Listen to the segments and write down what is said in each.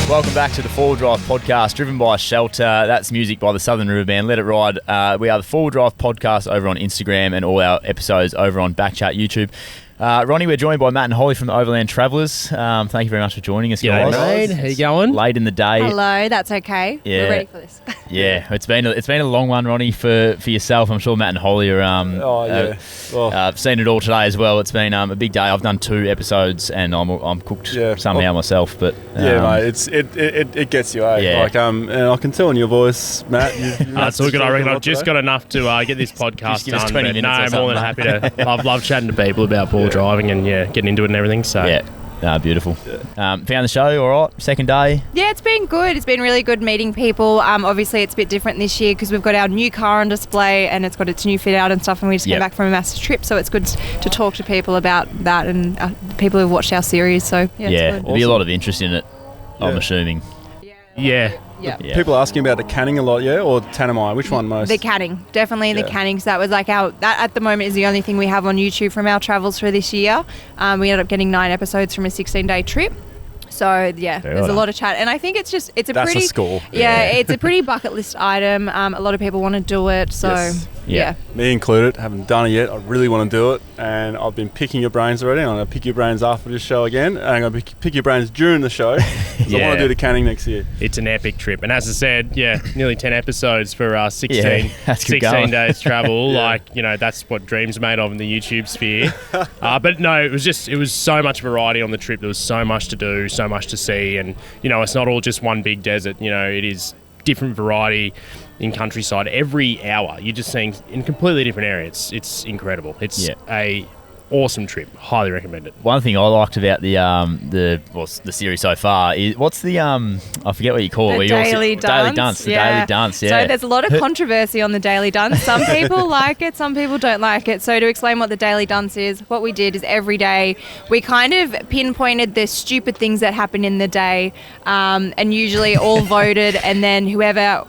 Welcome back to the Forward Drive podcast, driven by Shelter. That's music by the Southern River Band. Let It Ride. We are the Forward Drive podcast over on Instagram and all our episodes over on BackChat YouTube. Ronnie, we're joined by Matt and Holly from the Overland Travellers. Thank you very much for joining us, guys. G'day, mate. How you going? Late in the day. Hello, that's okay. Yeah. We're ready for this. Yeah, it's been a long one, Ronnie, for yourself. I'm sure Matt and Holly are. I've seen it all today as well. It's been a big day. I've done 2 episodes and I'm cooked somehow myself. But mate, it gets you. And I can tell in your voice, Matt. It's all good. I reckon I've just got enough to get this podcast done. 20 minutes. I'm more than happy to. I've loved chatting to people about ball driving and getting into it and everything. So beautiful. Found the show all right? Second day? Yeah, it's been good. It's been really good meeting people. Obviously, it's a bit different this year because we've got our new car on display and it's got its new fit out and stuff, and we just came back from a massist trip, so it's good to talk to people about that and people who've watched our series. So there'll be a lot of interest in it, I'm assuming. Yeah. People asking about the canning a lot, or Tanami? Which one most? The canning, definitely the canning. So that was like that at the moment is the only thing we have on YouTube from our travels for this year. We ended up getting 9 episodes from a 16-day trip. So there's a lot of chat, and I think it's a pretty score. It's a pretty bucket list item. A lot of people want to do it, so me included. Haven't done it yet. I really want to do it, and I've been picking your brains already. I'm going to pick your brains after this show again, and I'm going to pick your brains during the show. I want to do the canning next year. It's an epic trip, and as I said, nearly 10 episodes for 16 days travel. That's what dreams are made of in the YouTube sphere. But no, it was so much variety on the trip. There was so much to do, so much to see, and it's not all just one big desert. It is different variety in countryside. Every hour you're just seeing in a completely different area. It's incredible. It's a awesome trip. Highly recommend it. One thing I liked about the series so far is what's the I forget what you call it. The daily dance. The daily dance. Yeah. So there's a lot of controversy on the daily dance. Some people like it, some people don't like it. So to explain what the daily dance is, what we did is every day we kind of pinpointed the stupid things that happen in the day, and usually all voted, and then whoever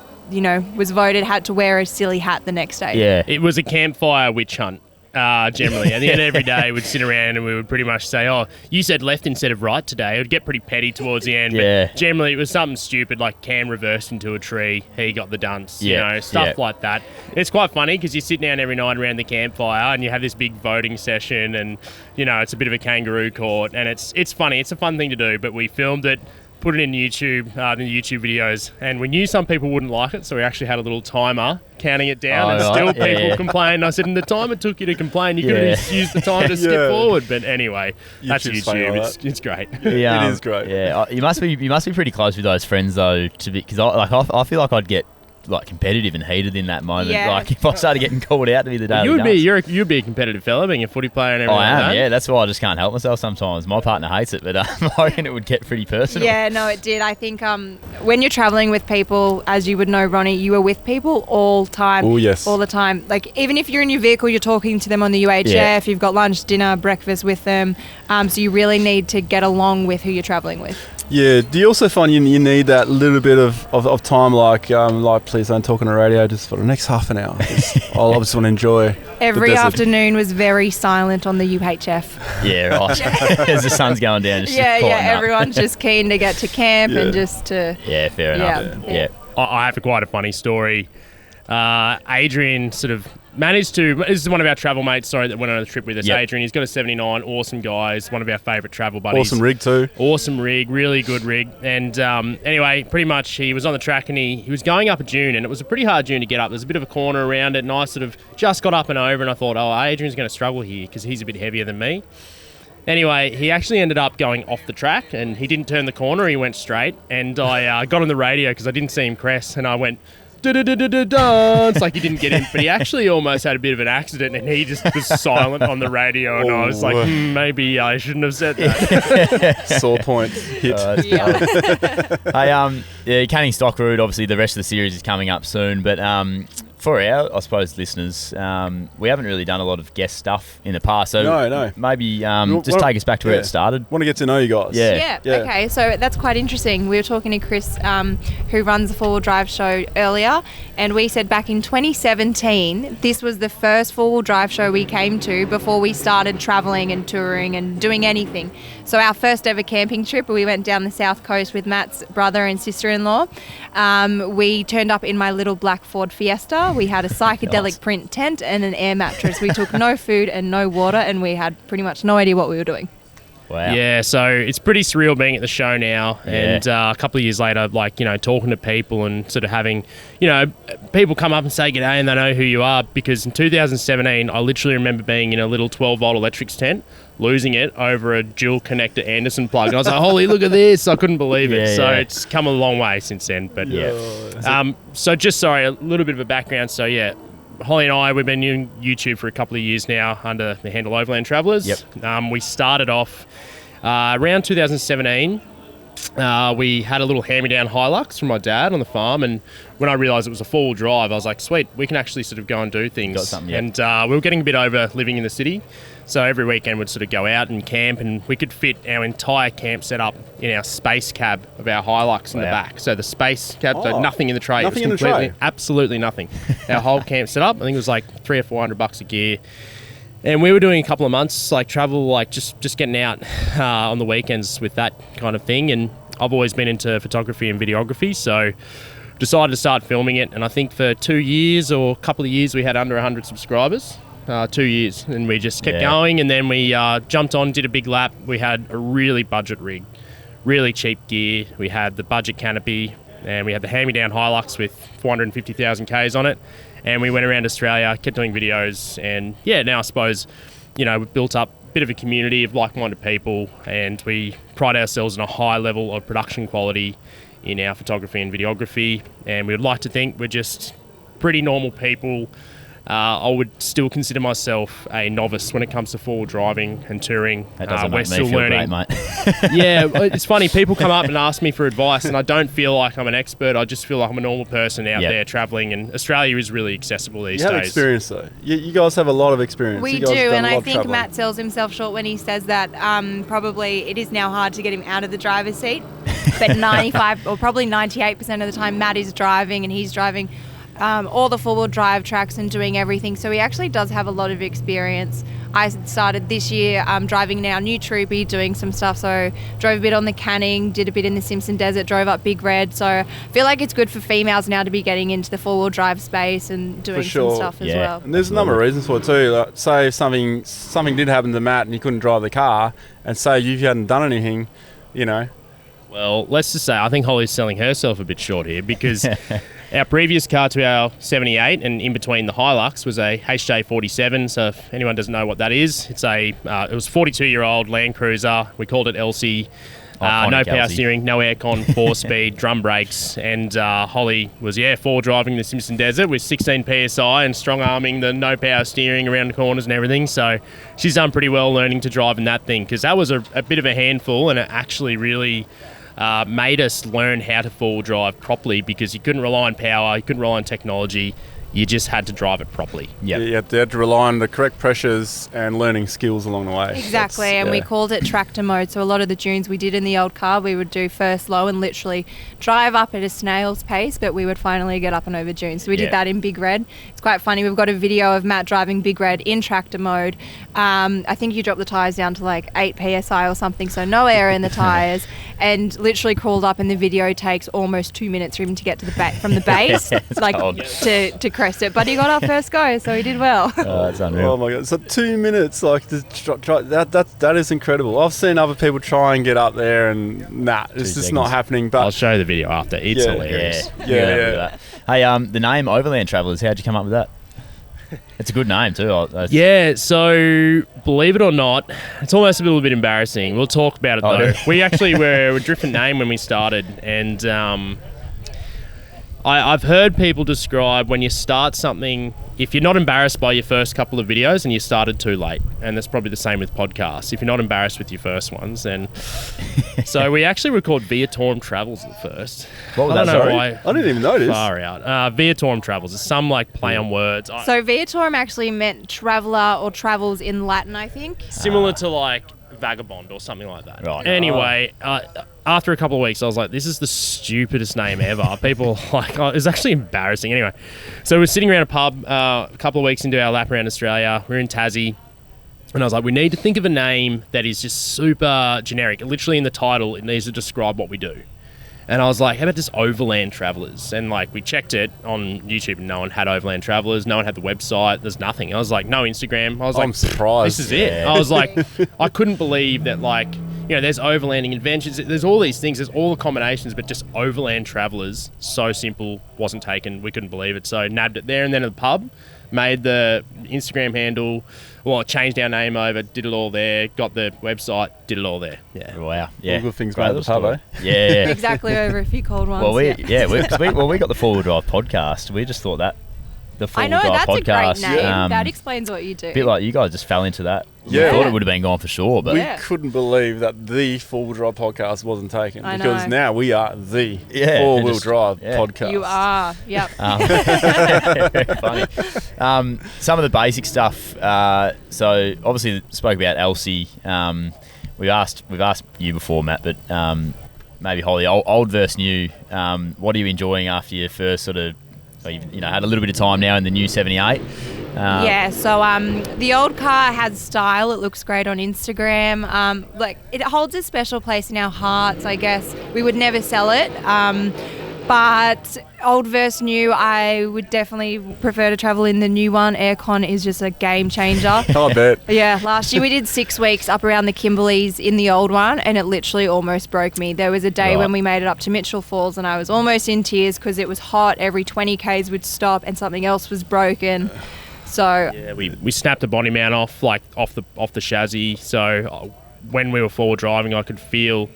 was voted had to wear a silly hat the next day. Yeah, it was a campfire witch hunt. Generally, at the end of every day, we'd sit around and we would pretty much say, "Oh, you said left instead of right today." It would get pretty petty towards the end, but generally it was something stupid like Cam reversed into a tree, he got the dunce, stuff like that. It's quite funny because you sit down every night around the campfire and you have this big voting session, and it's a bit of a kangaroo court, and it's funny. It's a fun thing to do, but we filmed it. Put it in YouTube, the YouTube videos, and we knew some people wouldn't like it, so we actually had a little timer counting it down, and still people complained. I said, in the time it took you to complain, you could have used the time to skip forward. But anyway, that's YouTube. It's great. It is great. Yeah, you must be pretty close with those friends though, because I feel like I'd get competitive and heated in that moment. Like if I started getting called out to be the daily dance. You'd be a competitive fella, being a footy player and everything. I am, that's why I just can't help myself sometimes. My partner hates it, but I reckon it would get pretty personal. Yeah, no, it did. I think when you're travelling with people, as you would know, Ronnie, you are with people all the time. Oh, yes. All the time. Like, even if you're in your vehicle, you're talking to them on the UHF, you've got lunch, dinner, breakfast with them. So you really need to get along with who you're travelling with. Yeah. Do you also find you need that little bit of time, like please don't talk on the radio just for the next half an hour? I just want to enjoy every afternoon was very silent on the UHF. Yeah, right. As the sun's going down. Just everyone's just keen to get to camp and just to... Yeah, fair enough. Yeah. I have quite a funny story. Adrian sort of managed to... This is one of our travel mates, that went on a trip with us. Yep. Adrian, he's got a 79, awesome guy. He's one of our favourite travel buddies. Awesome rig too. Awesome rig, really good rig. And anyway, pretty much he was on the track and he was going up a dune, and it was a pretty hard dune to get up. There's a bit of a corner around it, and I sort of just got up and over, and I thought, Adrian's going to struggle here because he's a bit heavier than me. Anyway, he actually ended up going off the track, and he didn't turn the corner, he went straight. And I got on the radio because I didn't see him crest, and I went... Dance, like he didn't get in, but he actually almost had a bit of an accident, and he just was silent on the radio, and I was like, maybe I shouldn't have said that. Sore point hit. Hey, canning stock route, obviously the rest of the series is coming up soon, but for our, I suppose, listeners, we haven't really done a lot of guest stuff in the past. So No. maybe just take us back to where it started. Want to get to know you guys. Yeah. Okay, so that's quite interesting. We were talking to Chris, who runs the four-wheel drive show earlier, and we said back in 2017, this was the first four-wheel drive show we came to before we started travelling and touring and doing anything. So our first ever camping trip, we went down the south coast with Matt's brother and sister-in-law. We turned up in my little black Ford Fiesta. We had a psychedelic print tent and an air mattress. We took no food and no water, and we had pretty much no idea what we were doing. Wow. Yeah, so it's pretty surreal being at the show now, and a couple of years later, talking to people and sort of having, people come up and say g'day and they know who you are, because in 2017, I literally remember being in a little 12-volt electrics tent, losing it over a dual connector Anderson plug. And I was like, holy, look at this. I couldn't believe it. It's come a long way since then. But a little bit of a background. So, Holly and I, we've been doing YouTube for a couple of years now under the handle Overland Travellers. Yep. We started off around 2017. We had a little hand-me-down Hilux from my dad on the farm, and when I realised it was a four-wheel drive, I was like, sweet, we can actually sort of go and do things. Got something, yeah. And we were getting a bit over living in the city, so every weekend we'd sort of go out and camp, and we could fit our entire camp setup in our space cab of our Hilux in the back. So the space cab, so nothing in the tray. Nothing in the tray? Absolutely nothing. Our whole camp set up, I think it was like $300 or $400 a gear. And we were doing a couple of months, travel, just getting out on the weekends with that kind of thing. And I've always been into photography and videography, so decided to start filming it. And I think for 2 years or a couple of years, we had under 100 subscribers. 2 years, and we just kept going. And then we jumped on, did a big lap. We had a really budget rig, really cheap gear. We had the budget canopy, and we had the hand-me-down Hilux with 450,000 Ks on it. And we went around Australia, kept doing videos, and now I suppose, we've built up a bit of a community of like-minded people, and we pride ourselves on a high level of production quality in our photography and videography. And we would like to think we're just pretty normal people. I would still consider myself a novice when it comes to four-wheel driving and touring. That doesn't we're make me still feel learning. great, mate. Yeah, it's funny. People come up and ask me for advice, and I don't feel like I'm an expert. I just feel like I'm a normal person out there travelling, and Australia is really accessible these days. You have experience, though. You guys have a lot of experience. We do, and I think Matt sells himself short when he says that probably it is now hard to get him out of the driver's seat, but 95 or probably 98% of the time Matt is driving, and he's driving all the four-wheel drive tracks and doing everything. So he actually does have a lot of experience. I started this year driving in our new Troopy, doing some stuff. So drove a bit on the Canning, did a bit in the Simpson Desert, drove up Big Red. So I feel like it's good for females now to be getting into the four-wheel drive space and doing some stuff as well. And there's a number of reasons for it too. Like, say if something did happen to Matt and he couldn't drive the car, and say you hadn't done anything, Well, let's just say I think Holly's selling herself a bit short here, because our previous car to our 78 and in between the Hilux was a HJ47. So if anyone doesn't know what that is, it's it was a 42-year-old Land Cruiser. We called it Elsie. No power Elsie. steering, no aircon, 4-speed, drum brakes. And Holly was, four driving the Simpson Desert with 16 PSI and strong arming the no power steering around the corners and everything. So she's done pretty well learning to drive in that thing, because that was a bit of a handful, and it actually really made us learn how to four-wheel drive properly, because you couldn't rely on power, you couldn't rely on technology, you just had to drive it properly. Yep. You had to rely on the correct pressures and learning skills along the way. Exactly, and we called it tractor mode. So a lot of the dunes we did in the old car, we would do first low and literally drive up at a snail's pace, but we would finally get up and over dunes. So we did that in Big Red. It's quite funny. We've got a video of Matt driving Big Red in tractor mode. I think you dropped the tyres down to like 8 PSI or something, so no air in the tyres, and literally crawled up, and the video takes almost 2 minutes for him to get to the from the base, to crest it. But he got up first go, so he did well. Oh, that's unreal. Oh my god! So 2 minutes, that is incredible. I've seen other people try and get up there, and it's just not happening. But I'll show you the video after. It's hilarious. Yeah. Hey, the name Overland Travellers, how'd you come up with that? It's a good name too. So believe it or not, it's almost a little bit embarrassing. We'll talk about it though. We actually were a different name when we started, and I've heard people describe when you start something if you're not embarrassed by your first couple of videos, and you started too late, and that's probably the same with podcasts. If you're not embarrassed with your first ones, then so we actually record Overland Travellers at first. What was I that? don't know Sorry? why. I didn't even notice. Far out. Overland Travellers. It's some like play on words. So Viatorm actually meant traveller or travels in Latin, I think. Similar to like vagabond or something like that. Right. Anyway, after a couple of weeks, I was like, this is the stupidest name ever. People like, oh, it's actually embarrassing. Anyway, so we're sitting around a pub a couple of weeks into our lap around Australia. We're in Tassie. And I was like, we need to think of a name that is just super generic. Literally in the title, it needs to describe what we do. And I was like, how about just Overland Travellers? And like, we checked it on YouTube and no one had Overland Travellers. No one had the website. There's nothing. I was like, no Instagram. I was I'm like, surprised. this is it. I was like, I couldn't believe that, like, you know, there's overlanding adventures. There's all these things. There's all the combinations, but just Overland Travellers, so simple, wasn't taken. We couldn't believe it. So nabbed it there and then at the pub, made the Instagram handle, well, changed our name over, did it all there, got the website, did it all there. Yeah. Wow. Yeah. All good things Great made at the little pub, story. Yeah. Exactly, over a few cold ones. Well, we got the Four-Wheel Drive podcast. We just thought that the I Four-Wheel know, Drive that's podcast. a great name. That explains what you do. A bit like you guys just fell into that. Yeah. We thought it would have been gone for sure, but We Yeah. couldn't believe that the Four-Wheel Drive podcast wasn't taken I because know. now we are the Yeah, Four-Wheel just- Drive yeah. podcast. You are, yep. very funny. Some of the basic stuff. So obviously spoke about Elsie. We've asked you before, Matt, but maybe Holly, old versus new. What are you enjoying after your first sort of? Well, you've had a little bit of time now in the new 78. Yeah, so the old car has style. It looks great on Instagram. Like, it holds a special place in our hearts, I guess. We would never sell it. But old versus new, I would definitely prefer to travel in the new one. Aircon is just a game changer. I bet. Yeah, last year we did 6 weeks up around the Kimberleys in the old one, and it literally almost broke me. There was a day Right. when we made it up to Mitchell Falls and I was almost in tears because it was hot. Every 20 Ks would stop and something else was broken. So Yeah, we snapped the body mount off the chassis. So when we were forward driving, I could feel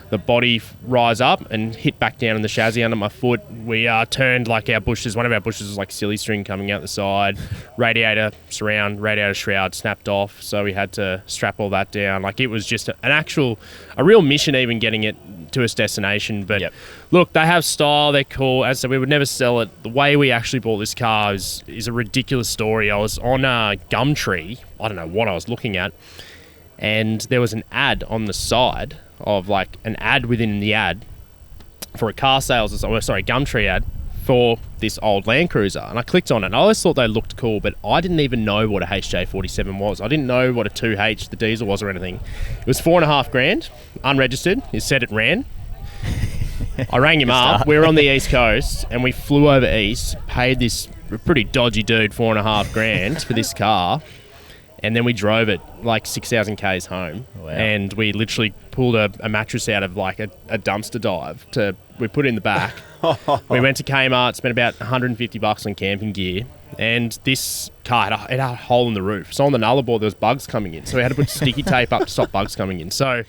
the body rise up and hit back down in the chassis under my foot. We turned like our bushes. One of our bushes was like silly string coming out the side. Radiator surround, radiator shroud snapped off. So we had to strap all that down. Like, it was just a real mission even getting it to its destination. But Yep. look, they have style. They're cool. As I said, we would never sell it. The way we actually bought this car is a ridiculous story. I was on Gumtree. I don't know what I was looking at. And there was an ad on the side of like an ad within the ad for a car sales, Gumtree ad for this old Land Cruiser. And I clicked on it. I always thought they looked cool, but I didn't even know what a HJ47 was. I didn't know what a 2H, the diesel was or anything. It was $4,500, unregistered. It said it ran. I rang him up. We were on the East Coast and we flew over east, paid this pretty dodgy dude $4,500 for this car. And then we drove it like 6,000 Ks home. Wow. And we literally pulled a mattress out of like a dumpster dive. We put it in the back. We went to Kmart, spent about $150 on camping gear. And this car it had a hole in the roof. So on the nullarbor, there was bugs coming in. So we had to put sticky tape up to stop bugs coming in. So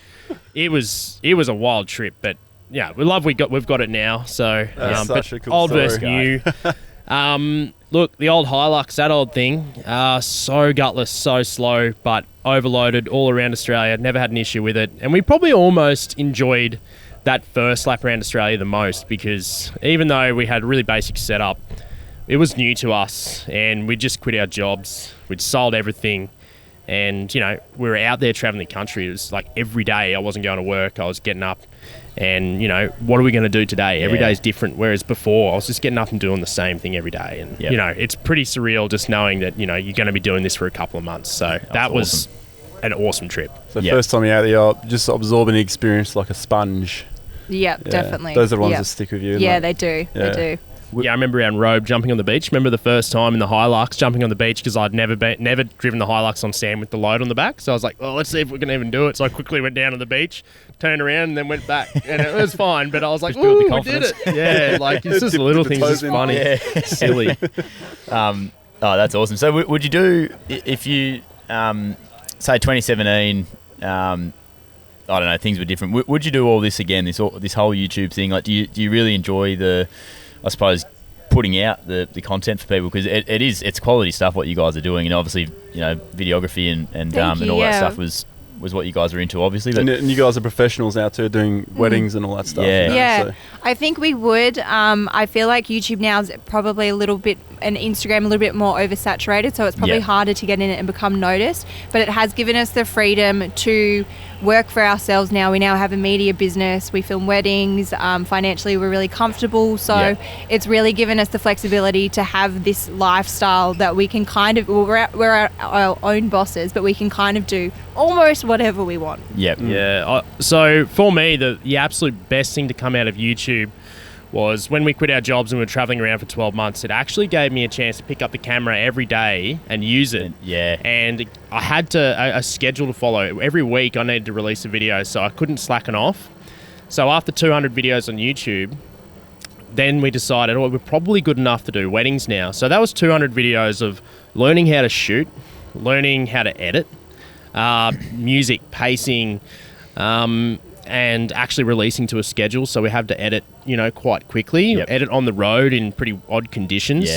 it was a wild trip. But yeah, we've got it now. So That's such a cool old story. versus new. Look, the old Hilux, that old thing, so gutless, so slow, but overloaded all around Australia. Never had an issue with it. And we probably almost enjoyed that first lap around Australia the most, because even though we had a really basic setup, it was new to us and we just quit our jobs. We'd sold everything. And, we were out there traveling the country. It was like every day I wasn't going to work. I was getting up and, what are we going to do today? Every day is different. Whereas before I was just getting up and doing the same thing every day. And, it's pretty surreal just knowing that, you're going to be doing this for a couple of months. So that was an awesome trip. So first time you're out there, just absorbing the experience like a sponge. Yep, Yeah. definitely. Those are the ones that stick with you. Yeah, they do. Yeah. They do. Yeah, I remember around Robe jumping on the beach. Remember the first time in the Hilux jumping on the beach because I'd never driven the Hilux on sand with the load on the back. So I was like, well, let's see if we can even do it. So I quickly went down to the beach, turned around, and then went back. And it was fine. But I was like, Just build the ooh, we confidence. did it. Yeah, like it's just Dip little the things. toes It's in. funny. Yeah. Silly. Oh, that's awesome. So would you do, if you, say 2017, I don't know, things were different. Would you do all this again, this whole YouTube thing? Like, do you really enjoy the, I suppose, putting out the content for people, because it's quality stuff what you guys are doing, and obviously videography and all that stuff was what you guys are into, obviously. But and you guys are professionals now too, doing weddings and all that stuff. Yeah. I think we would. I feel like YouTube now is probably a little bit, and Instagram a little bit more oversaturated, so it's probably harder to get in it and become noticed. But it has given us the freedom to work for ourselves now. We now have a media business. We film weddings. Financially, we're really comfortable. So it's really given us the flexibility to have this lifestyle that we can kind of, we're our own bosses, but we can kind of do almost whatever we want. Yeah. So for me, the absolute best thing to come out of YouTube was when we quit our jobs and we were traveling around for 12 months, it actually gave me a chance to pick up the camera every day and use it. And I had a schedule to follow. Every week I needed to release a video, so I couldn't slacken off. So after 200 videos on YouTube, then we decided, we're probably good enough to do weddings now. So that was 200 videos of learning how to shoot, learning how to edit, music, pacing, and actually releasing to a schedule, so we have to edit, quite quickly, edit on the road in pretty odd conditions.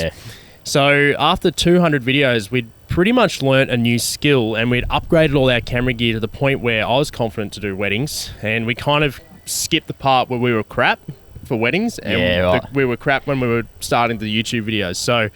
So after 200 videos, we'd pretty much learnt a new skill, and we'd upgraded all our camera gear to the point where I was confident to do weddings, and we kind of skipped the part where we were crap for weddings, and we were crap when we were starting the YouTube videos. So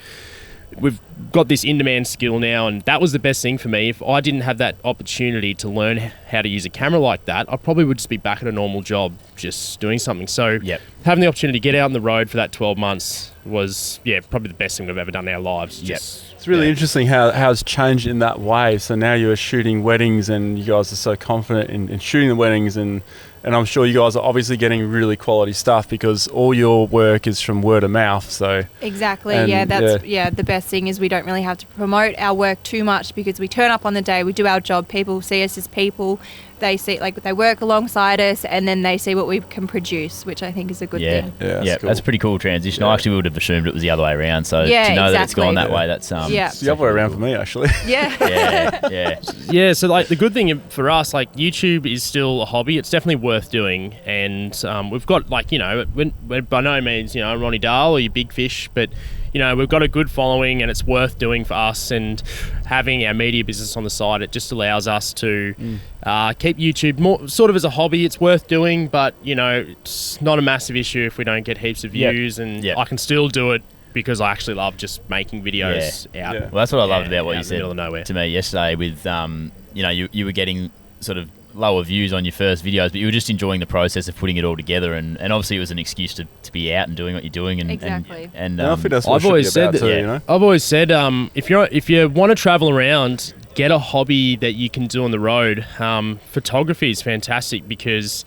we've got this in-demand skill now, and that was the best thing for me. If I didn't have that opportunity to learn how to use a camera like that, I probably would just be back at a normal job, just doing something. So having the opportunity to get out on the road for that 12 months was, probably the best thing we've ever done in our lives. It's really interesting how it's changed in that way. So now you're shooting weddings, and you guys are so confident in shooting the weddings, and I'm sure you guys are obviously getting really quality stuff because all your work is from word of mouth. So exactly, the best thing is we don't really have to promote our work too much, because we turn up on the day, we do our job, people see us as people, they see, they work alongside us, and then they see what we can produce, which I think is a good thing. That's a pretty cool transition. I actually would have assumed it was the other way around, so to know that it's gone that way, that's it's the other way around for me, actually. So the good thing for us, YouTube is still a hobby. It's definitely worth doing, and we've got we're by no means Ronny Dahl or your big fish, but we've got a good following, and it's worth doing for us. And having our media business on the side, it just allows us to keep YouTube more sort of as a hobby. It's worth doing, but it's not a massive issue if we don't get heaps of views, and I can still do it because I actually love just making videos out. Well, that's what I loved about what you said to me yesterday with, you were getting sort of lower views on your first videos, but you were just enjoying the process of putting it all together, and obviously it was an excuse to be out and doing what you're doing. And exactly. And I think that's what I've always said too, I've always said, if you want to travel around, get a hobby that you can do on the road. Photography is fantastic because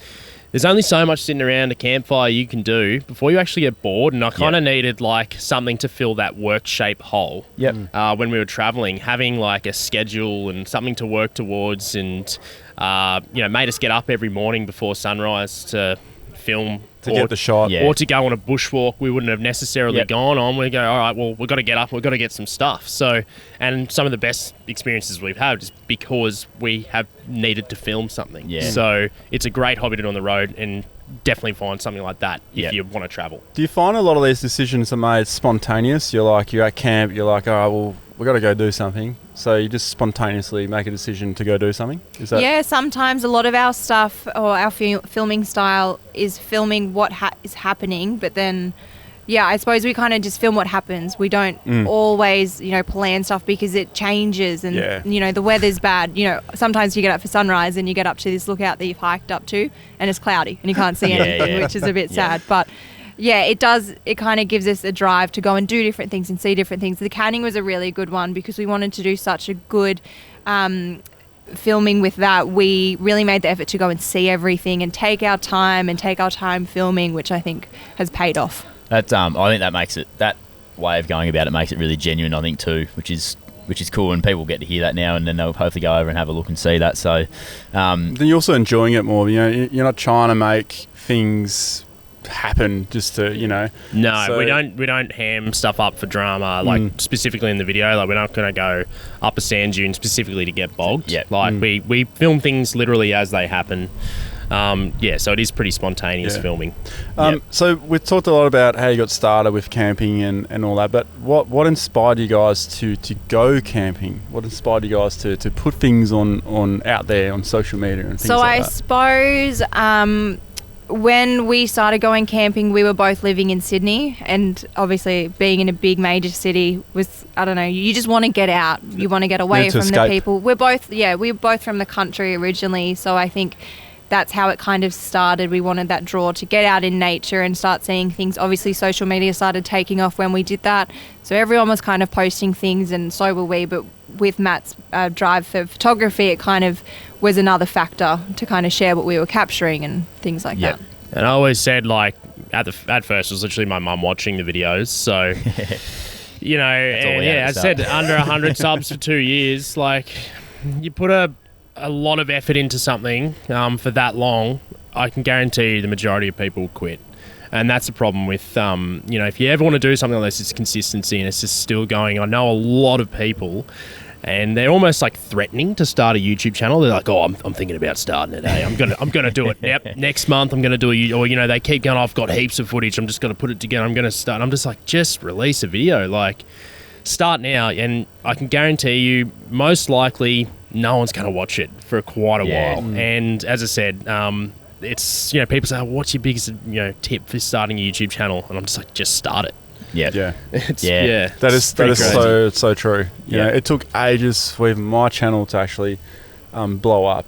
there's only so much sitting around a campfire you can do before you actually get bored, and I kind of needed something to fill that work shape hole. When we were traveling, having a schedule and something to work towards, and made us get up every morning before sunrise to film, to get the shot, or to go on a bushwalk we wouldn't have necessarily gone on. We go, all right, well, we've got to get up, we've got to get some stuff. So, and some of the best experiences we've had is because we have needed to film something. So it's a great hobby to do on the road, and definitely find something like that if you want to travel. Do you find a lot of these decisions are made spontaneous? You're at camp, you're like, all right, well, we've got to go do something. So you just spontaneously make a decision to go do something? Is that sometimes a lot of our stuff or our filming style is filming what is happening, but then, I suppose we kind of just film what happens. We don't always, plan stuff because it changes, and, the weather's bad. Sometimes you get up for sunrise and you get up to this lookout that you've hiked up to, and it's cloudy and you can't see anything, which is a bit sad. But it does. It kind of gives us a drive to go and do different things and see different things. The canning was a really good one because we wanted to do such a good filming with that. We really made the effort to go and see everything and take our time filming, which I think has paid off. That I think that makes it, that way of going about it makes it really genuine, I think, too, which is cool, and people get to hear that now, and then they'll hopefully go over and have a look and see that. So then you're also enjoying it more. You're not trying to make things happen just to we don't ham stuff up for drama, specifically in the video. We're not going to go up a sand dune specifically to get bogged. We film things literally as they happen. So it is pretty spontaneous filming. So we've talked a lot about how you got started with camping and all that, but what inspired you guys to go camping? What inspired you guys to put things on out there on social media and things so like I that? suppose when we started going camping, we were both living in Sydney, and obviously being in a big major city was, I don't know, you just want to get out. You want to get away from the people. We're both from the country originally, so I think that's how it kind of started. We wanted that draw to get out in nature and start seeing things. Obviously, social media started taking off when we did that, so everyone was kind of posting things, and so were we. But with Matt's drive for photography, it kind of was another factor to kind of share what we were capturing and things like that. And I always said, like, at first it was literally my mum watching the videos, so I said under 100 subs for 2 years. Like, you put a lot of effort into something for that long, I can guarantee you the majority of people will quit. And that's the problem with, if you ever want to do something like this, it's consistency and it's just still going. I know a lot of people, and they're almost like threatening to start a YouTube channel. They're like, I'm thinking about starting it. Hey, I'm gonna do it. Yep, next month I'm gonna do it. Or they keep going, I've got heaps of footage. I'm just gonna put it together. I'm gonna start. I'm just like, just release a video. Like, start now, and I can guarantee you, most likely, no one's gonna watch it for quite a while. And as I said, it's people say, what's your biggest tip for starting a YouTube channel? And I'm just like, just start it. Yeah. That is so true. It took ages for even my channel to actually blow up.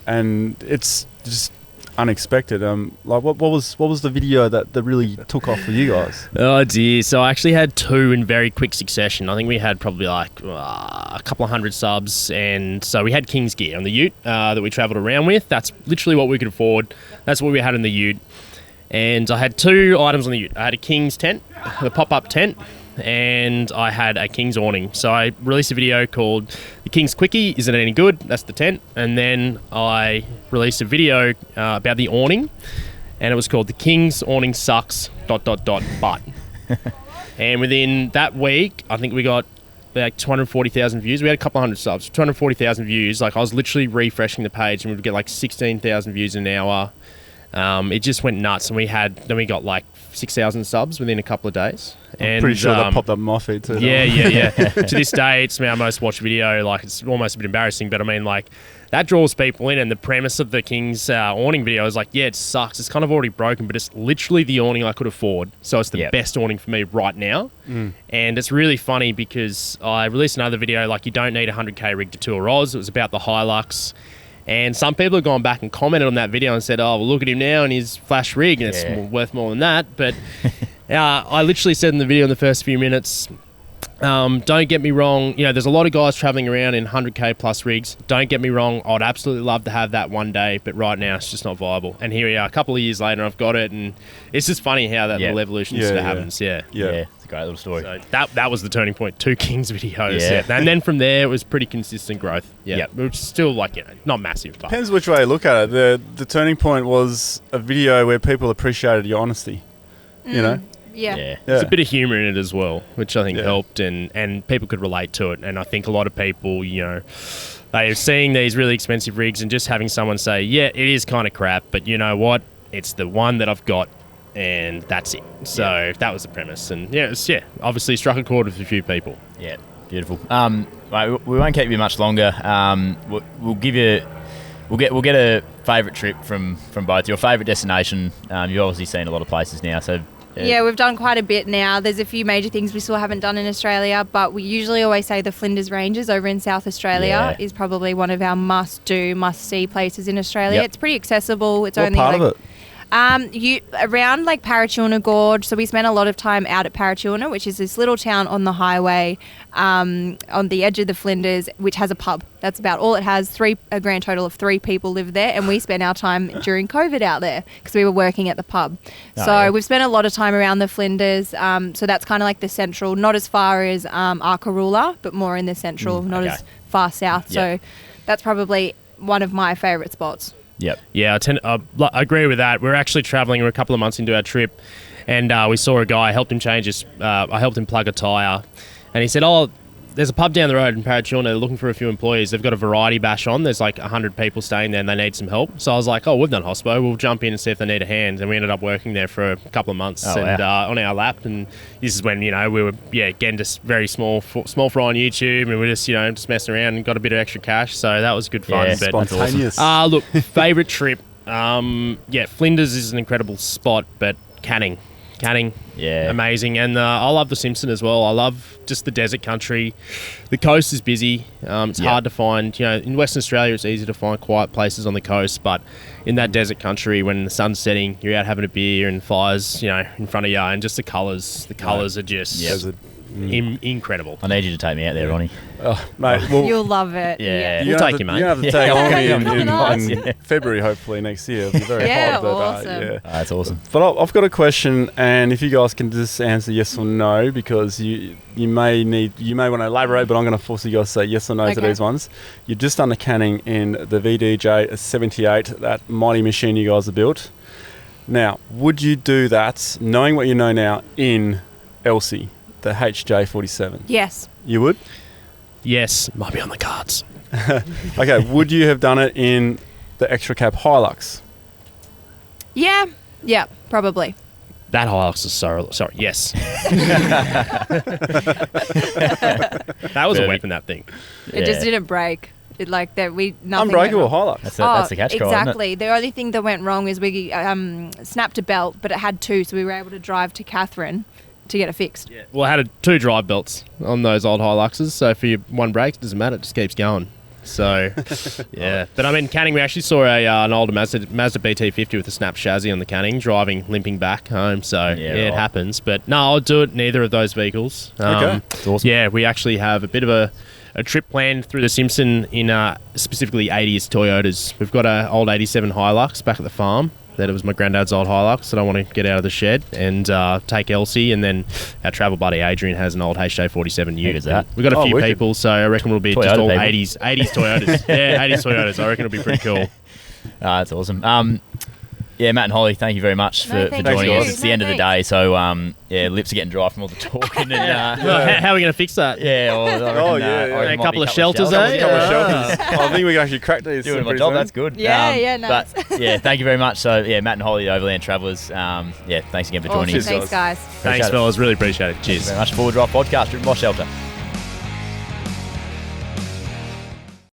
And it's just unexpected. What was the video that really took off for you guys? Oh dear. So I actually had two in very quick succession. I think we had probably like a couple of hundred subs, and so we had King's gear on the ute that we travelled around with. That's literally what we could afford. That's what we had in the ute. And I had two items on the ute. I had a King's tent, the pop-up tent, and I had a King's awning. So I released a video called The King's Quickie, Isn't It Any Good? That's the tent. And then I released a video about the awning, and it was called The King's Awning Sucks, ... but. And within that week, I think we got like 240,000 views. We had a couple of hundred subs, 240,000 views. Like, I was literally refreshing the page, and we would get like 16,000 views an hour. It just went nuts, and we got like 6,000 subs within a couple of days. I'm pretty sure that popped up in my feed too. Yeah. To this day, it's our most watched video. Like, it's almost a bit embarrassing, but I mean, like, that draws people in. And the premise of the King's awning video is like, yeah, it sucks. It's kind of already broken, but it's literally the awning I could afford. So it's the best awning for me right now. And it's really funny because I released another video, like, you don't need a 100k rig to tour Oz. It was about the Hilux. And some people have gone back and commented on that video and said, oh, well, look at him now and his flash rig, and it's worth more than that. But I literally said in the video in the first few minutes, don't get me wrong, there's a lot of guys traveling around in 100k plus rigs. Don't get me wrong, I'd absolutely love to have that one day, but right now it's just not viable. And here we are, a couple of years later, I've got it, and it's just funny how that little evolution sort of happens. Yeah, it's a great little story. So that was the turning point. 2 Kings videos. And then from there, it was pretty consistent growth. Which is still like, not massive. But depends which way you look at it. The turning point was a video where people appreciated your honesty. Yeah. There's a bit of humour in it as well, which I think helped, and people could relate to it. And I think a lot of people, they're seeing these really expensive rigs and just having someone say, yeah, it is kind of crap, but you know what? It's the one that I've got, and that's it. So that was the premise. And obviously struck a chord with a few people. Yeah, beautiful. Mate, we won't keep you much longer. We'll give you... We'll get a favourite trip from both. Your favourite destination. You've obviously seen a lot of places now, so... Yeah, we've done quite a bit now. There's a few major things we still haven't done in Australia, but we usually always say the Flinders Ranges over in South Australia is probably one of our must-do, must-see places in Australia. It's pretty accessible. It's only part of it? Around like Parachuna Gorge. So we spent a lot of time out at Parachuna, which is this little town on the highway on the edge of the Flinders, which has a pub. That's about all it has. A grand total of 3 people live there, and we spent our time during COVID out there because we were working at the pub. We've spent a lot of time around the Flinders. So that's kind of like the central, not as far as Arkaroola, but more in the central, not as far south. So that's probably one of my favourite spots. Yeah, I agree with that. We're actually travelling. We're a couple of months into our trip, and we saw a guy. I helped him plug a tyre, and he said, there's a pub down the road in Parachurna. They're looking for a few employees. They've got a variety bash on. There's like 100 people staying there and they need some help. So I was like, we've done hospo. We'll jump in and see if they need a hand. And we ended up working there for a couple of months on our lap. And this is when, we were, again, just very small fry on YouTube. And we were just messing around and got a bit of extra cash. So that was good fun. Yeah, but spontaneous. Look, favourite trip. Flinders is an incredible spot, but Canning, amazing. And I love the Simpson as well. I love just the desert country. The coast is busy. It's hard to find. In Western Australia, it's easy to find quiet places on the coast, but in that desert country, when the sun's setting, you're out having a beer and fires, in front of you, and just the colours. The colours are just incredible. I need you to take me out there, Ronnie. Oh, mate, well, You'll love it. Yeah. We'll take you, mate. You have to take on Yeah. in February, hopefully, next year. It'll be very hot. But, awesome. That's awesome. But I've got a question, and if you guys can just answer yes or no, because you may want to elaborate, but I'm going to force you guys to say yes or no to these ones. You've just done a canning in the VDJ 78, that mighty machine you guys have built. Now, would you do that, knowing what you know now, in Elsie, the HJ47? Yes. You would? Yes, might be on the cards. Okay, would you have done it in the extra cab Hilux? Yeah, probably. That Hilux is sorry. Yes. That was a weapon, that thing. It just didn't break. It like that. Nothing Unbreakable went wrong. Hilux. That's the catch card, exactly. isn't it? The only thing that went wrong is we snapped a belt, but it had two, so we were able to drive to Catherine to get it fixed. Yeah. Well, I had two drive belts on those old Hiluxes, so if you one breaks, it doesn't matter, it just keeps going. So, yeah. But I mean, Canning, we actually saw an older Mazda BT50 with a snap chassis on the Canning, limping back home. So, it happens. But no, I'll do it neither of those vehicles. Okay. That's awesome. Yeah, we actually have a bit of a trip planned through the Simpson in specifically 80s Toyotas. We've got an old 87 Hilux back at the farm. That it was my granddad's old Hilux that I want to get out of the shed and take Elsie, and then our travel buddy Adrian has an old HJ47 Ute. Who's that? We've got a few people, so I reckon it'll be Toyota just all people. 80s Toyotas. Yeah, 80s Toyotas. I reckon it'll be pretty cool. That's awesome. Matt and Holly, thank you very much for thank joining you. us. It's the end of the day, so lips are getting dry from all the talking. And, How are we going to fix that? A couple of shelters, A couple of shelters. I think we can actually crack these. Doing my pretty job, soon. that's good. Nice. But thank you very much. So Matt and Holly, the Overland Travellers. Thanks again for joining us. Thanks, guys. Thanks, fellas. Really appreciate it. Cheers. Thank you very much. Forward Drive Podcast, driven by Shelter.